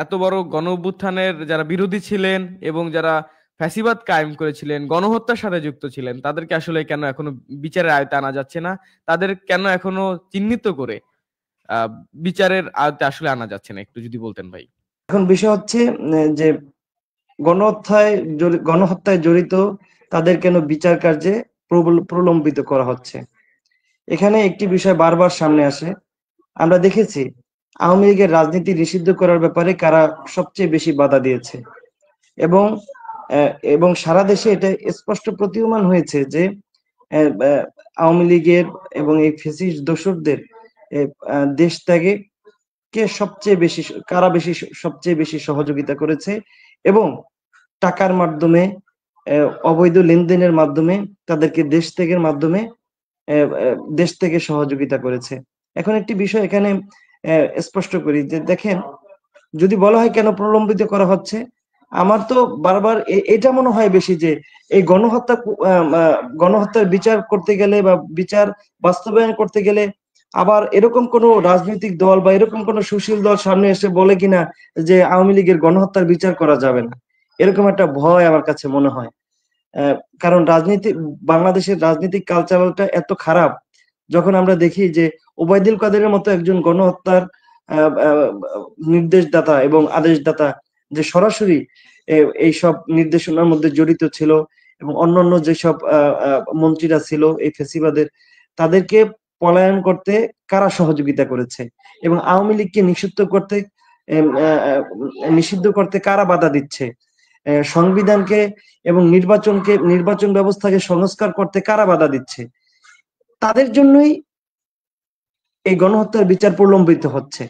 এত বড় গণ অভ্যুত্থানের যারা বিরোধী ছিলেন এবং যারা ফ্যাসিবাদ কায়েম করেছিলেন, গণহত্যার সাথে যুক্ত ছিলেন, তাদেরকে আসলে কেন এখনো বিচারের আয়ত্তে আনা যাচ্ছে না? তাদের কেন এখনো চিহ্নিত করে আহ বিচারের আয়ত্তে আসলে আনা যাচ্ছে না, একটু যদি বলতেন ভাই। এখন বিষয় হচ্ছে যে গণহত্যায় জড়িত তাদের কেন বিচার কার্যে প্রলম্বিত করা হচ্ছে। এখানে একটি বিষয় বারবার সামনে আসে। আমরা দেখেছি আওয়ামী লীগের রাজনীতি নিষিদ্ধ করার ব্যাপারে কারা সবচেয়ে বেশি বাধা দিয়েছে, এবং সারা দেশে এটা স্পষ্ট প্রতীয়মান হয়েছে যে আওয়ামী লীগের এবং এই ফ্যাসিস্ট দোসরদের দেশ ত্যাগে কারা সবচেয়ে বেশি সহযোগিতা করেছে, এবং টাকার মাধ্যমে, অবৈধ লেনদেনের মাধ্যমে, তাদেরকে দেশ থেকে সহযোগিতা করেছে। এখন একটি বিষয় এখানে স্পষ্ট করি যে দেখেন, যদি বলা হয় কেন প্রলম্বিত করা হচ্ছে, আমার তো বারবার এটা মনে হয় বেশি যে এই গণহত্যার বিচার করতে গেলে বা বিচার বাস্তবায়ন করতে গেলে আবার এরকম কোন রাজনৈতিক দল বা এরকম কোন সুশীল দল সামনে এসে বলে কিনা যে আওয়ামী লীগের গণহত্যার বিচার করা যাবে না, এরকম একটা ভয় আমার কাছে মনে হয়। কারণ বাংলাদেশের রাজনৈতিক কালচারটা এত খারাপ, যখন আমরা দেখি যে ওবায়দুল কাদেরের মতো একজন গণহত্যার নির্দেশদাতা এবং আদেশদাতা, যে সরাসরি এইসব নির্দেশনার মধ্যে জড়িত ছিল, এবং অন্যান্য যেসব মন্ত্রীরা ছিল এই ফ্যাসিবাদের, তাদেরকে পলায়ন করতে কারা সহযোগিতা করেছে, এবং আওয়ামী লীগকে নিষিদ্ধ করতে কারা বাধা দিচ্ছে, সংবিধানকে এবং নির্বাচন ব্যবস্থাকে সংস্কার করতে কারা বাধা দিচ্ছে, তাদের জন্যই এই গণহত্যার বিচার প্রলম্বিত হচ্ছে।